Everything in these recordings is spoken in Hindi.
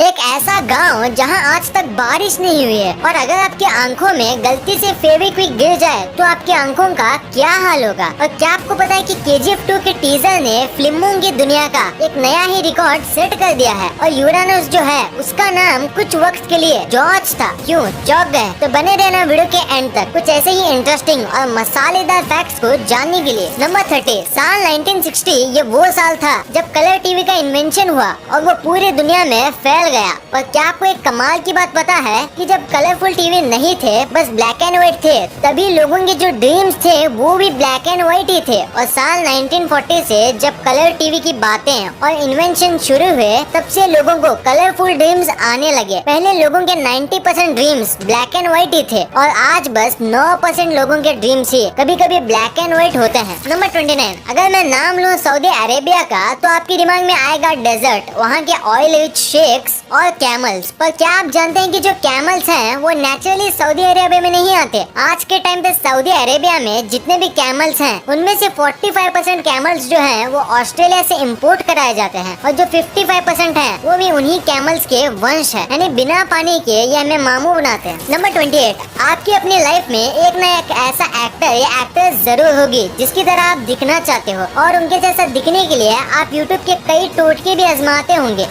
एक ऐसा गांव जहां आज तक बारिश नहीं हुई है और अगर आपकी आंखों में गलती से फेविक्विक गिर जाए तो आपकी आंखों का क्या हाल होगा। और क्या आपको पता है कि KGF 2 के टीजर ने फिल्मों की दुनिया का एक नया ही रिकॉर्ड सेट कर दिया है और यूरानस जो है उसका नाम कुछ वक्त के लिए जॉर्ज था। क्यों चौंक गए? तो बने रहना वीडियो के एंड तक कुछ ऐसे ही इंटरेस्टिंग और मसालेदार फैक्ट्स को जानने के लिए। नंबर 30, साल 1960 ये वो साल था जब कलर टीवी का इन्वेंशन हुआ और वो पूरी दुनिया में फैल गया। और क्या आपको एक कमाल की बात पता है कि जब कलरफुल टीवी नहीं थे, बस ब्लैक एंड व्हाइट थे, तभी लोगों के जो ड्रीम्स थे वो भी ब्लैक एंड व्हाइट ही थे। और साल 1940 से जब कलर टीवी की बातें और इन्वेंशन शुरू हुए तब से लोगों को कलरफुल ड्रीम्स आने लगे। पहले लोगों के 90% ड्रीम्स ब्लैक एंड व्हाइट ही थे और आज बस 9% लोगों के ड्रीम्स ही कभी कभी ब्लैक एंड व्हाइट होते हैं। नंबर 29, अगर मैं नाम लूँ सऊदी अरेबिया का तो आपके दिमाग में आएगा डेजर्ट, वहाँ के ऑयल रिच शेक्स और कैमल्स। पर क्या आप जानते हैं कि जो कैमल्स हैं वो नेचुरली सऊदी अरेबिया में नहीं आते। आज के टाइम पे सऊदी अरेबिया में जितने भी कैमल्स हैं उनमें से 45% कैमल्स जो हैं वो ऑस्ट्रेलिया से इंपोर्ट कराए जाते हैं और जो 55% हैं वो भी उन्हीं कैमल्स के वंश है, यानी बिना पानी के ये हमें मामू बनाते हैं। नंबर 28, आपकी अपनी लाइफ में एक न एक ऐसा एक्टर या एक्ट्रेस जरूर होगी जिसकी तरह आप दिखना चाहते हो और उनके जैसा दिखने के लिए आप यूट्यूब के कई टोटके भी आजमाते होंगे।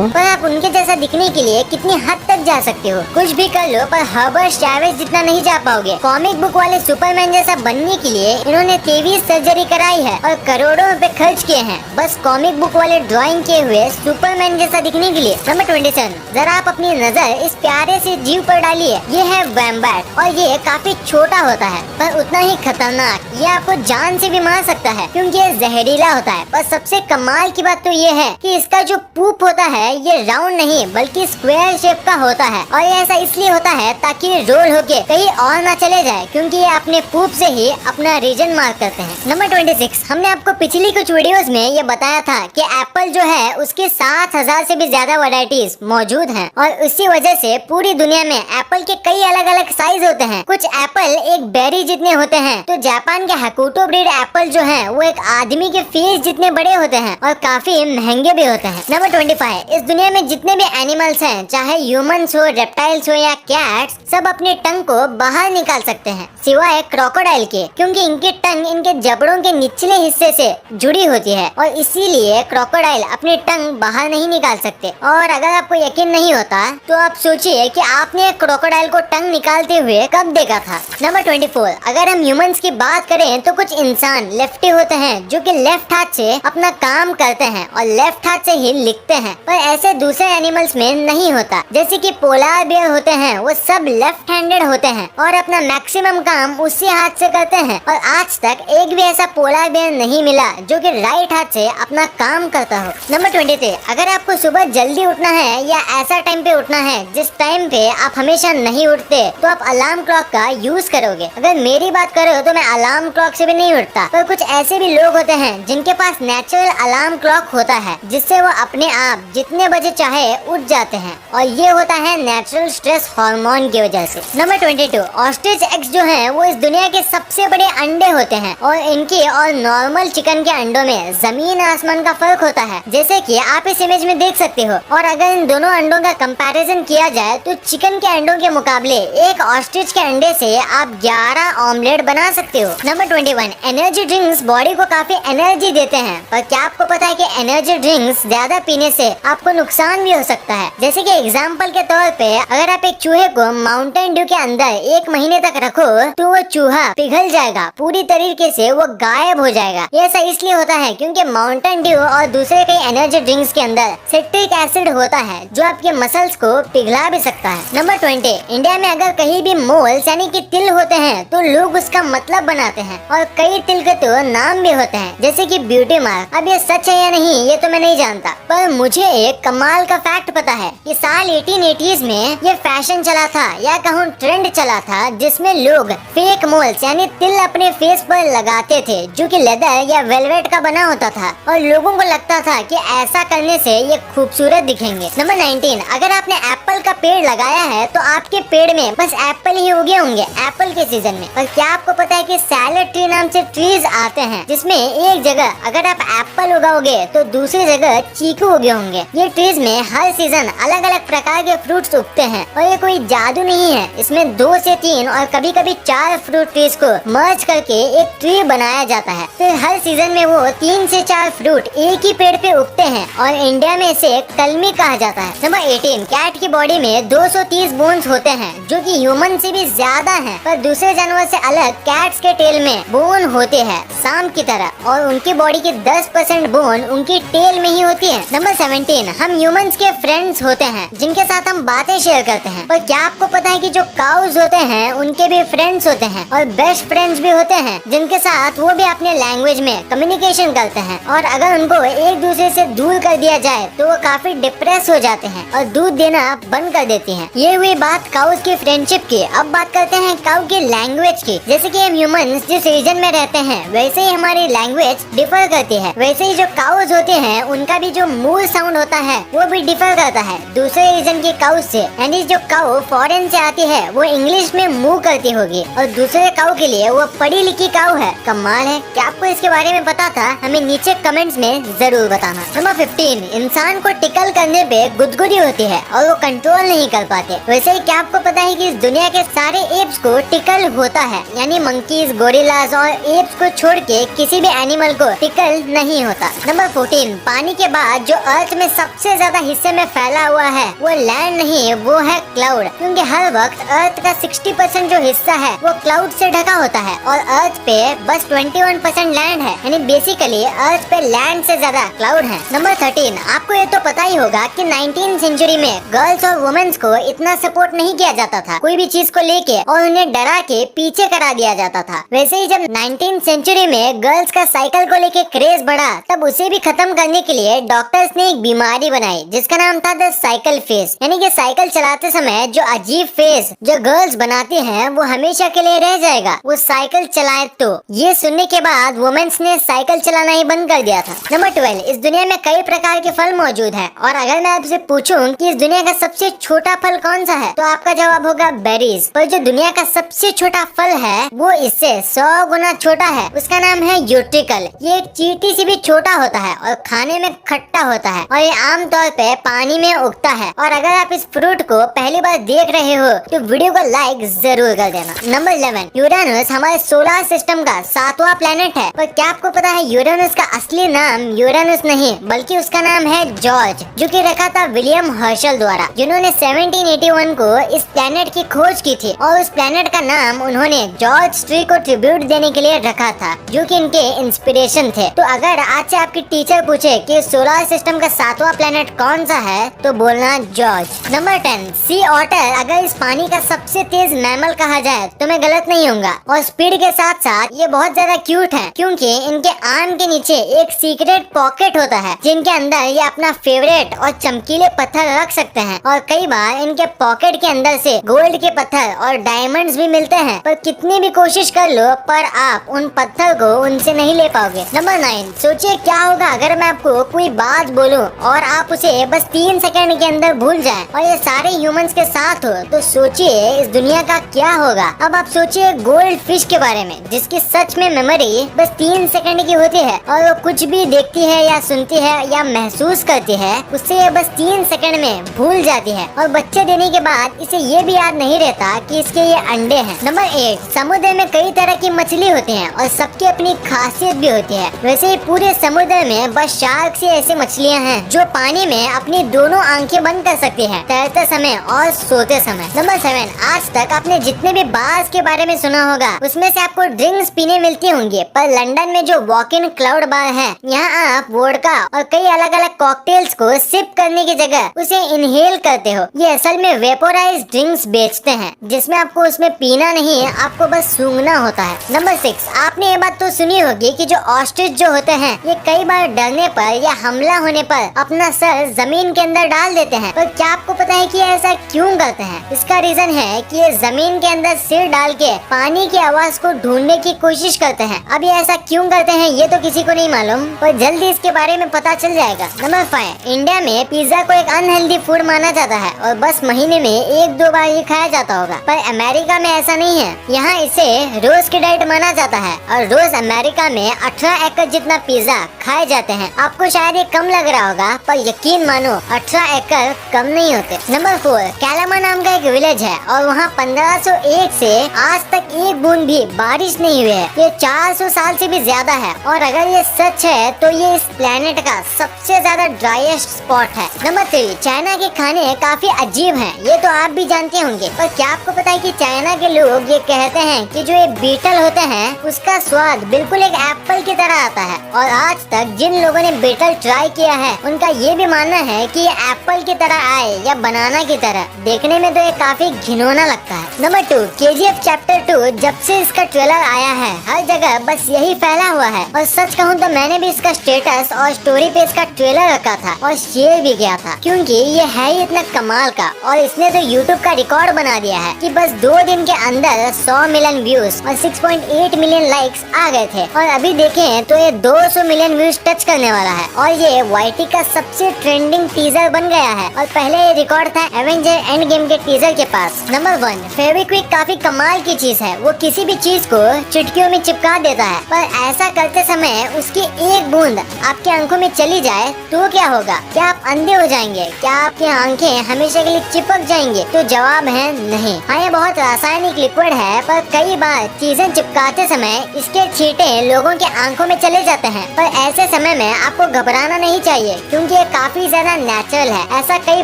पर आप उनके जैसा दिखने के लिए कितनी हद तक जा सकते हो? कुछ भी कर लो पर हर्बर्ट चावेज जितना नहीं जा पाओगे। कॉमिक बुक वाले सुपरमैन जैसा बनने के लिए इन्होंने 23 सर्जरी कराई है और करोड़ों रुपए खर्च किए हैं बस कॉमिक बुक वाले ड्राइंग किए हुए सुपरमैन जैसा दिखने के लिए। नंबर 27, जरा आप अपनी नजर इस प्यारे से जीव पर डालिए। ये है वैम्पायर और ये काफी छोटा होता है पर उतना ही खतरनाक। ये आपको जान से भी मार सकता है क्योंकि ये जहरीला होता है। पर सबसे कमाल की बात तो ये है कि इसका जो पूप होता है ये राउंड नहीं बल्कि स्क्वायर शेप का होता है और ये ऐसा इसलिए होता है ताकि ये रोल होके कहीं और ना चले जाए क्योंकि ये अपने पूप से ही अपना रीजन मार्क करते हैं। नंबर 26, हमने आपको पिछली कुछ वीडियोस में ये बताया था कि एप्पल जो है उसके 7000 से भी ज्यादा वैरायटीज मौजूद हैं और उसी वजह से पूरी दुनिया में एप्पल के कई अलग अलग साइज होते हैं। कुछ एप्पल एक बेरी जितने होते हैं तो जापान के हकुटो ब्रीड एप्पल जो है वो एक आदमी के फेस जितने बड़े होते हैं और काफी महंगे भी होते हैं। नंबर 25, इस दुनिया में जितने भी एनिमल्स हैं चाहे ह्यूमंस हो, रेप्टाइल्स हो या कैट्स, सब अपने टंग को बाहर निकाल सकते हैं सिवाय क्रोकोडाइल के क्योंकि इनकी टंग इनके जबड़ों के निचले हिस्से से जुड़ी होती है और इसीलिए क्रोकोडाइल अपनी टंग बाहर नहीं निकाल सकते। और अगर आपको यकीन नहीं होता तो आप सोचिए कि आपने क्रोकोडाइल को टंग निकालते हुए कब देखा था। नंबर 24, अगर हम ह्यूमंस की बात करें तो कुछ इंसान लेफ्टी होते हैं जो कि लेफ्ट हाथ से अपना काम करते हैं और लेफ्ट हाथ से ही लिखते हैं। पर ऐसे दूसरे एनिमल्स में नहीं होता। जैसे कि पोलार बियर होते हैं वो सब लेफ्ट हैंडेड होते हैं और अपना मैक्सिमम काम उसी हाथ से करते हैं और आज तक एक भी ऐसा पोलार बियर नहीं मिला जो कि राइट हाथ से अपना काम करता हो। नंबर 23, अगर आपको सुबह जल्दी उठना है या ऐसा टाइम पे उठना है जिस टाइम पे आप हमेशा नहीं उठते तो आप अलार्म क्लॉक का यूज करोगे। अगर मेरी बात करो तो मैं अलार्म क्लॉक से भी नहीं उठता। पर कुछ ऐसे भी लोग होते हैं जिनके पास नेचुरल अलार्म क्लॉक होता है जिससे वो अपने आप जितने बजे चाहे उठ जाते हैं और ये होता है नेचुरल स्ट्रेस हार्मोन की वजह से। नंबर 22, ऑस्ट्रिच एग्स जो हैं वो इस दुनिया के सबसे बड़े अंडे होते हैं और इनके और नॉर्मल चिकन के अंडों में जमीन आसमान का फर्क होता है जैसे कि आप इस इमेज में देख सकते हो। और अगर इन दोनों अंडों का कंपैरिजन किया जाए तो चिकन के अंडों के मुकाबले एक ऑस्ट्रिच के अंडे से आप 11 ऑमलेट बना सकते हो। नंबर 21, एनर्जी ड्रिंक्स बॉडी को काफी एनर्जी देते हैं पर क्या आपको पता है कि एनर्जी ड्रिंक्स ज्यादा पीने से आपको नुकसान भी हो सकता है। जैसे कि एग्जाम्पल के तौर पे अगर आप एक चूहे को माउंटेन ड्यू के अंदर 1 महीने तक रखो तो वो चूहा पिघल जाएगा, पूरी तरीके से वो गायब हो जाएगा। ये ऐसा इसलिए होता है क्योंकि माउंटेन ड्यू और दूसरे कई एनर्जी ड्रिंक्स के अंदर सिट्रिक एसिड होता है जो आपके मसल्स को पिघला भी सकता है। नंबर 20, इंडिया में अगर कहीं भी मोल्स यानी कि तिल होते हैं तो लोग उसका मतलब बनाते हैं और कई तिल के तो नाम भी होते हैं जैसे कि ब्यूटी मार्क। अब ये सच है या नहीं ये तो मैं नहीं जानता पर मुझे एक कमाल का फैक्ट पता है कि साल 1880s में ये फैशन चला था या कहूँ ट्रेंड चला था जिसमें लोग फेक मोल्स यानी तिल अपने फेस पर लगाते थे जो कि लेदर या वेलवेट का बना होता था और लोगों को लगता था कि ऐसा करने से ये खूबसूरत दिखेंगे। नंबर 19, अगर आपने एप्पल का पेड़ लगाया है तो आपके पेड़ में बस एप्पल ही उगे होंगे एप्पल के सीजन में। और क्या आपको पता है कि सैलेड ट्री नाम से ट्रीज आते हैं जिसमें एक जगह अगर आप एप्पल उगाओगे तो दूसरी जगह चीकू उगे होंगे। ये ट्रीज में हर सीजन अलग अलग प्रकार के फ्रूट्स उगते हैं और ये कोई जादू नहीं है। इसमें 2 से 3 और कभी कभी 4 फ्रूट ट्रीज को मर्ज करके एक ट्री बनाया जाता है। फिर हर सीजन में वो 3 से 4 फ्रूट एक ही पेड़ पे उगते हैं और इंडिया में इसे कलमी कहा जाता है। नंबर 18, कैट की बॉडी में 230 बोन्स होते हैं जो कि ह्यूमन से भी ज्यादा हैं, पर दूसरे जानवर से अलग कैट्स के टेल में बोन होते हैं सांप की तरह, और उनकी बॉडी की 10% बोन उनकी टेल में ही होती है। नंबर 17, हम ह्यूमंस के फ्रेंड्स होते हैं जिनके साथ हम बातें शेयर करते हैं, पर क्या आपको पता है कि जो काउज होते हैं उनके भी फ्रेंड्स होते हैं और बेस्ट फ्रेंड्स भी होते हैं जिनके साथ वो भी अपने लैंग्वेज में कम्युनिकेशन करते हैं, और अगर उनको एक दूसरे से दूर कर दिया जाए तो वो काफी डिप्रेस हो जाते हैं और दूध देना बंद कर देती हैं। ये हुई बात काउज की फ्रेंडशिप की। अब बात करते हैं काउ की लैंग्वेज की। जैसे कि हम ह्यूमंस जिस रीजन में रहते हैं वैसे ही हमारी लैंग्वेज डिफर करती है, वैसे ही जो काउज होते हैं उनका भी जो मूल साउंड होता है वो भी डिफर करता है दूसरे रीजन के काउज से। यानी जो काउ फॉरेन से आती है वो इंग्लिश में मूव करती होगी और दूसरे काउ के लिए वो पढ़ी लिखी काउ है। कमाल है। क्या आपको इसके बारे में पता था? हमें नीचे कमेंट्स में जरूर बताना। नंबर 15, इंसान को टिकल करने पे गुदगुदी होती है और वो कंट्रोल नहीं कर पाते। वैसे ही क्या आपको पता है कि इस दुनिया के सारे एप्स को टिकल होता है, यानी मंकीज, गोरिल्लास और एप्स को छोड़ के किसी भी एनिमल को टिकल नहीं होता। नंबर 14, पानी के बाद जो अर्थ में सबसे ज्यादा हिस्से में फैला हुआ है वो लैंड नहीं, वो है क्लाउड, क्योंकि हर वक्त अर्थ का 60% जो हिस्सा है वो क्लाउड से ढका होता है और अर्थ पे बस 21% लैंड है, यानी बेसिकली अर्थ पे लैंड से ज्यादा क्लाउड है। नंबर 13, आपको ये तो पता ही होगा कि 19th सेंचुरी में गर्ल्स और वुमेन्स को इतना सपोर्ट नहीं किया जाता था कोई भी चीज को लेके, और उन्हें डरा के पीछे करा दिया जाता था। वैसे ही जब 19th सेंचुरी में गर्ल्स का साइकिल को लेके क्रेज बढ़ा, तब उसे भी खत्म करने के लिए डॉक्टर्स ने एक बीमारी बनाई जिसका नाम था द साइकिल फेस, यानी कि साइकिल चलाते समय जो अजीब फेस जो गर्ल्स बनाती हैं वो हमेशा के लिए रह जाएगा वो साइकिल चलाए तो। ये सुनने के बाद वुमेन्स ने साइकिल चलाना ही बंद कर दिया था। नंबर 12, इस दुनिया में कई प्रकार के फल मौजूद हैं, और अगर मैं आपसे पूछूं कि इस दुनिया का सबसे छोटा फल कौन सा है तो आपका जवाब होगा बेरीज। पर जो दुनिया का सबसे छोटा फल है वो इससे 100 गुना छोटा है, उसका नाम है यूट्रिकल। ये एक चींटी से भी छोटा होता है और खाने में खट्टा होता है और ये आमतौर पे पानी में उगता है। और अगर आप इस फ्रूट को पहली बार देख रहे हो तो वीडियो को लाइक जरूर कर देना। नंबर 11, यूरेनस हमारे सोलर सिस्टम का 7वां प्लेनेट है, पर क्या आपको पता है यूरेनस का असली नाम यूरेनस नहीं बल्कि उसका नाम है जॉर्ज, जो कि रखा था विलियम हर्शल द्वारा, जिन्होंने 1781 को इस प्लेनेट की खोज की थी और उस प्लेनेट का नाम उन्होंने जॉर्ज ट्री को ट्रिब्यूट देने के लिए रखा था, जो कि इनके इंस्पिरेशन थे। तो अगर आज से आपकी टीचर पूछे कि सोलर सिस्टम का 7वां प्लेनेट कौन सा है तो बोलना जॉर्ज। नंबर 10, सी ऑटर अगर इस पानी का सबसे तेज मैमल कहा जाए तो मैं गलत नहीं होऊंगा, और स्पीड के साथ साथ ये बहुत ज्यादा क्यूट है क्योंकि इनके आर्म के नीचे एक सीक्रेट पॉकेट होता है जिनके अंदर ये अपना फेवरेट और चमकीले पत्थर रख सकते हैं, और कई बार इनके पॉकेट के अंदर से गोल्ड के पत्थर और डायमंड्स भी मिलते हैं, पर कितनी भी कोशिश कर लो पर आप उन पत्थर को उनसे नहीं ले पाओगे। नंबर 9, सोचिए क्या होगा अगर मैं आपको कोई बात बोलूं और आप उसे बस 3 सेकंड के अंदर भूल जाएं और ये सारे ह्यूमंस के साथ हो, तो सोचिए इस दुनिया का क्या होगा। अब आप सोचिए गोल्ड फिश के बारे में जिसकी सच में मेमोरी बस 3 सेकंड की होती है और वो कुछ भी देखती है या सुनती है या महसूस करती है उससे ये बस 3 सेकंड में भूल जाती है, और बच्चे देने के बाद इसे ये भी याद नहीं रहता कि इसके ये अंडे हैं। नंबर 8, समुद्र में कई तरह की मछली होती हैं और सबकी अपनी खासियत भी होती है। वैसे ही पूरे समुद्र में बस शार्क से ऐसी मछलियाँ हैं जो पानी में अपनी दोनों आंखें बंद कर सकती है तैरते समय और सोते समय। नंबर 7, आज तक आपने जितने भी बार्स के बारे में सुना होगा उसमें से आपको ड्रिंक्स पीने मिलती होंगी, पर लंदन में जो वॉक इन क्लाउड बार है यहाँ आप वोडका और कई अलग अलग कॉकटेल्स को सिप करने की जगह उसे इनहेल करते हो। ये असल में वेपोराइज्ड ड्रिंक्स बेचते हैं जिसमें आपको उसमें पीना नहीं आपको बस सूंघना होता है। नंबर 6, आपने ये बात तो सुनी होगी कि जो ऑस्ट्रिच जो होते हैं ये कई बार डरने पर या हमला होने पर अपना सर जमीन के अंदर डाल देते हैं, पर क्या आपको पता है कि ऐसा क्यों करते हैं? इसका रीजन है कि ये जमीन के अंदर सिर डाल के पानी की आवाज को ढूंढने की कोशिश करते हैं। अब ये ऐसा क्यों करते हैं ये तो किसी को नहीं मालूम, पर जल्दी इसके बारे में पता चल जाएगा। नंबर 5, इंडिया में पिज्जा को एक अनहेल्दी फूड माना जाता है और बस महीने में 1-2 बार ये खाया जाता होगा, पर अमेरिका में ऐसा नहीं है। यहाँ इसे रोज की डाइट माना जाता है और रोज अमेरिका में 18 एकड़ जितना पिज्जा खाए जाते हैं। आपको शायद ये कम लग रहा होगा पर यकीन मानो 18 एकड़ कम नहीं होते। नंबर 4, कैलामा नाम का एक विलेज है और वहाँ 1501 से आज तक एक बूंद भी बारिश नहीं हुई है। ये 400 साल से भी ज्यादा है और अगर ये सच है तो ये इस प्लेनेट का सबसे ज्यादा ड्राइएस्ट स्पॉट है। नंबर 3, चाइना के खाने काफी अजीब हैं। ये तो आप भी जानते होंगे, पर क्या आपको पता है कि चाइना के लोग ये कहते हैं कि जो ये बीटल होते हैं उसका स्वाद बिल्कुल एक एप्पल की तरह आता है। और आज तक जिन लोगों ने बीटल ट्राई किया है उनका ये भी मानना है कि ये एप्पल की तरह आए या बनाना की तरह। देखने में तो ये काफी घिनौना लगता है। नंबर 2, KGF चैप्टर 2 जब से इसका ट्रेलर आया है हर जगह बस यही फैला हुआ है। और सच कहूँ तो मैंने भी इसका स्टेटस और स्टोरी पे इसका ट्रेलर रखा था और शेयर भी किया था, क्योंकि ये है ही इतना कमाल का। और इसने तो YouTube का रिकॉर्ड बना दिया है कि बस 2 दिन के अंदर 100 मिलियन व्यूज और 6.8 मिलियन लाइक्स आ गए थे। और अभी देखें तो ये 200 मिलियन व्यूज टच करने वाला है और ये YT का सबसे ट्रेंडिंग टीजर बन गया है। और पहले ये रिकॉर्ड था एवेंजर एंड गेम के टीजर के पास। नंबर 1, फेविक्विक काफी कमाल की चीज है। वो किसी भी चीज को चुटकियों में चिपका देता है, पर ऐसा करते समय उसकी एक बूंद आपके आंखों में चली जाए तो क्या होगा? क्या आप अंधे हो जाएंगे? क्या आपकी आंखें हमेशा के लिए चिपक जाएंगी? तो जवाब है नहीं। हाँ, ये बहुत रासायनिक लिक्विड है, पर कई बार चीजें चिपकाते समय इसके छींटे लोगों के आंखों में चले जाते हैं। पर ऐसे समय में आपको घबराना नहीं चाहिए, क्योंकि ये काफी ज्यादा नेचुरल है। ऐसा कई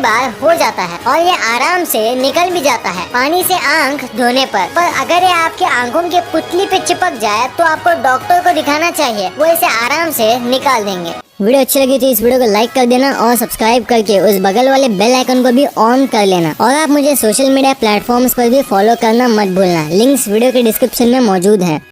बार हो जाता है और ये आराम से निकल भी जाता है पानी से आंख धोने पर अगर ये आपके आंखों के पुतली पे चिपक जाए तो आपको डॉक्टर को दिखाना चाहिए, वो इसे आराम से निकाल देंगे। वीडियो अच्छी लगी तो इस वीडियो को लाइक कर देना और सब्सक्राइब करके उस बगल वाले बेल आइकन को भी ऑन कर लेना। और आप मुझे सोशल मीडिया प्लेटफॉर्म्स पर भी फॉलो करना मत भूलना। लिंक्स वीडियो के डिस्क्रिप्शन में मौजूद हैं।